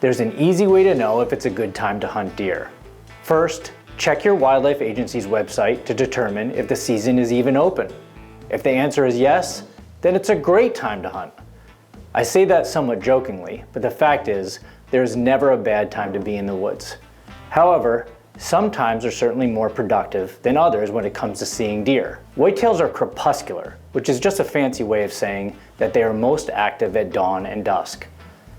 There's an easy way to know if it's a good time to hunt deer. First, check your wildlife agency's website to determine if the season is even open. If the answer is yes, then it's a great time to hunt. I say that somewhat jokingly, but the fact is, there's never a bad time to be in the woods. However, some times are certainly more productive than others when it comes to seeing deer. Whitetails are crepuscular, which is just a fancy way of saying that they are most active at dawn and dusk.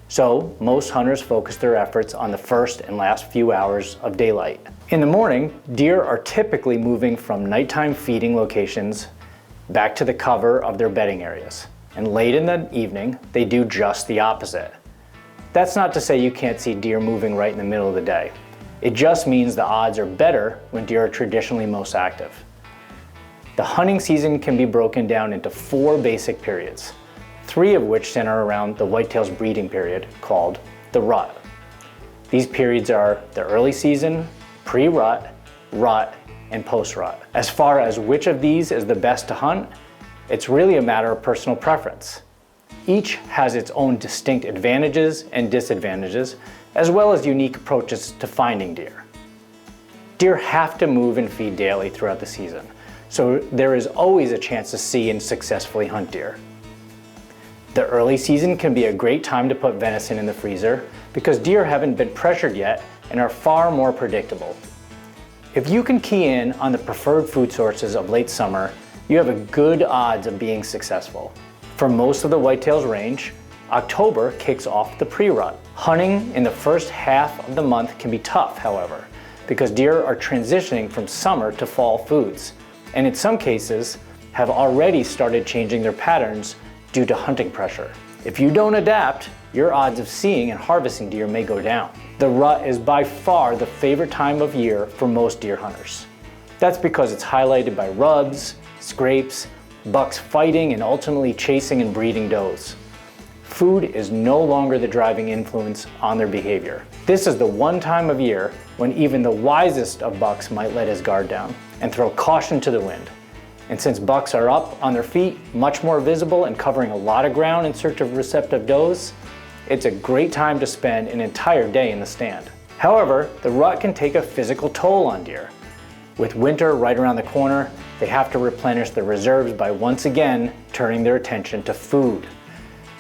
So, most hunters focus their efforts on the first and last few hours of daylight. In the morning, deer are typically moving from nighttime feeding locations back to the cover of their bedding areas. And late in the evening, they do just the opposite. That's not to say you can't see deer moving right in the middle of the day. It just means the odds are better when deer are traditionally most active. The hunting season can be broken down into 4 basic periods, 3 of which center around the whitetail's breeding period, called the rut. These periods are the early season, pre-rut, rut, and post-rut. As far as which of these is the best to hunt, it's really a matter of personal preference. Each has its own distinct advantages and disadvantages, as well as unique approaches to finding deer. Deer have to move and feed daily throughout the season, so there is always a chance to see and successfully hunt deer. The early season can be a great time to put venison in the freezer because deer haven't been pressured yet and are far more predictable. If you can key in on the preferred food sources of late summer, you have a good odds of being successful. For most of the whitetails range, October kicks off the pre-rut. Hunting in the first half of the month can be tough, however, because deer are transitioning from summer to fall foods, and in some cases have already started changing their patterns due to hunting pressure. If you don't adapt, your odds of seeing and harvesting deer may go down. The rut is by far the favorite time of year for most deer hunters. That's because it's highlighted by rubs, scrapes, bucks fighting and ultimately chasing and breeding does. Food is no longer the driving influence on their behavior. This is the one time of year when even the wisest of bucks might let his guard down and throw caution to the wind. And since bucks are up on their feet, much more visible and covering a lot of ground in search of receptive does, it's a great time to spend an entire day in the stand. However, the rut can take a physical toll on deer. With winter right around the corner, they have to replenish their reserves by once again turning their attention to food.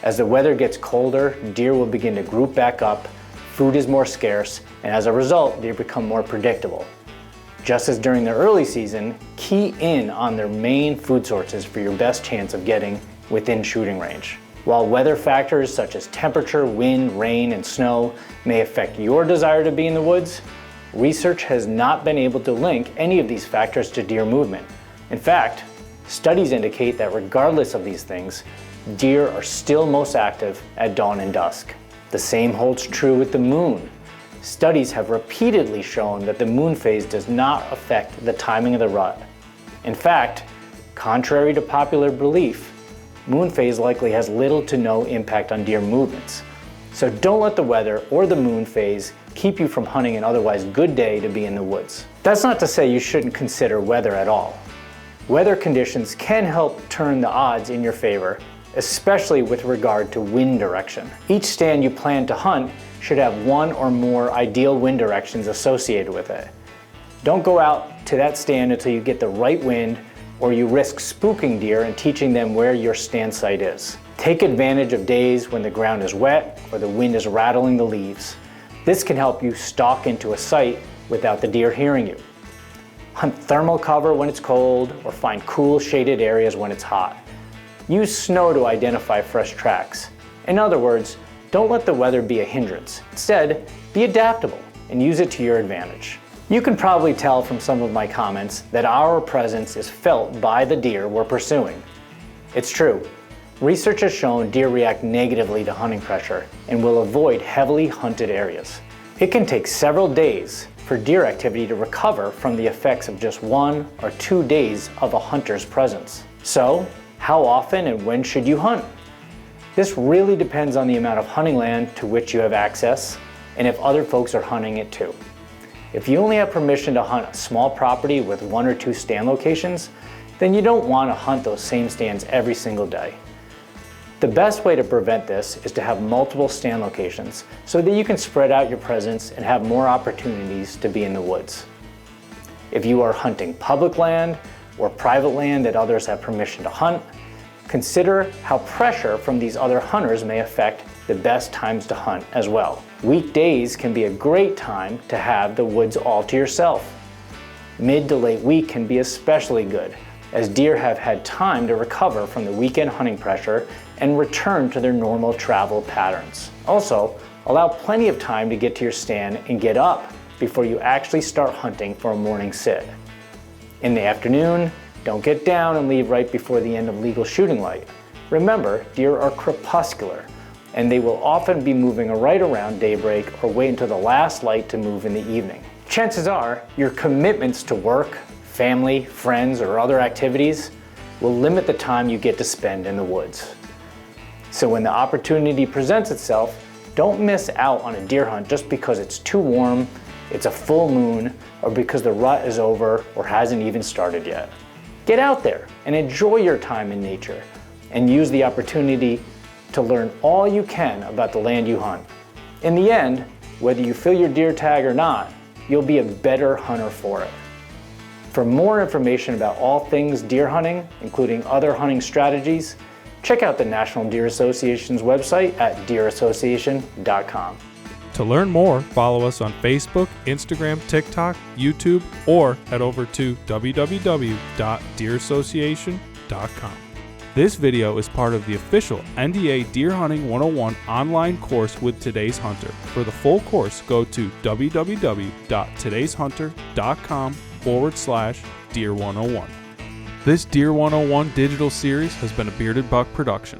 As the weather gets colder, deer will begin to group back up, food is more scarce, and as a result, deer become more predictable. Just as during the early season, key in on their main food sources for your best chance of getting within shooting range. While weather factors such as temperature, wind, rain, and snow may affect your desire to be in the woods, research has not been able to link any of these factors to deer movement. In fact, studies indicate that regardless of these things, deer are still most active at dawn and dusk. The same holds true with the moon. Studies have repeatedly shown that the moon phase does not affect the timing of the rut. In fact, contrary to popular belief, moon phase likely has little to no impact on deer movements. So don't let the weather or the moon phase keep you from hunting an otherwise good day to be in the woods. That's not to say you shouldn't consider weather at all. Weather conditions can help turn the odds in your favor, especially with regard to wind direction. Each stand you plan to hunt should have one or more ideal wind directions associated with it. Don't go out to that stand until you get the right wind, or you risk spooking deer and teaching them where your stand site is. Take advantage of days when the ground is wet or the wind is rattling the leaves. This can help you stalk into a site without the deer hearing you. Hunt thermal cover when it's cold, or find cool shaded areas when it's hot. Use snow to identify fresh tracks. In other words, don't let the weather be a hindrance. Instead, be adaptable and use it to your advantage. You can probably tell from some of my comments that our presence is felt by the deer we're pursuing. It's true. Research has shown deer react negatively to hunting pressure and will avoid heavily hunted areas. It can take several days for deer activity to recover from the effects of just 1 or 2 days of a hunter's presence. So, how often and when should you hunt? This really depends on the amount of hunting land to which you have access and if other folks are hunting it too. If you only have permission to hunt a small property with 1 or 2 stand locations, then you don't want to hunt those same stands every single day. The best way to prevent this is to have multiple stand locations so that you can spread out your presence and have more opportunities to be in the woods. If you are hunting public land or private land that others have permission to hunt, consider how pressure from these other hunters may affect the best times to hunt as well. Weekdays can be a great time to have the woods all to yourself. Mid to late week can be especially good, as deer have had time to recover from the weekend hunting pressure and return to their normal travel patterns. Also, allow plenty of time to get to your stand and get up before you actually start hunting for a morning sit. In the afternoon, don't get down and leave right before the end of legal shooting light. Remember, deer are crepuscular, and they will often be moving right around daybreak or wait until the last light to move in the evening. Chances are, your commitments to work, family, friends, or other activities will limit the time you get to spend in the woods. So when the opportunity presents itself, don't miss out on a deer hunt just because it's too warm, it's a full moon, or because the rut is over or hasn't even started yet. Get out there and enjoy your time in nature and use the opportunity to learn all you can about the land you hunt. In the end, whether you fill your deer tag or not, you'll be a better hunter for it. For more information about all things deer hunting, including other hunting strategies, check out the National Deer Association's website at deerassociation.com. To learn more, follow us on Facebook, Instagram, TikTok, YouTube, or head over to www.deerassociation.com. This video is part of the official NDA Deer Hunting 101 online course with Today's Hunter. For the full course, go to www.todayshunter.com/Deer 101. This Deer 101 digital series has been a Bearded Buck production.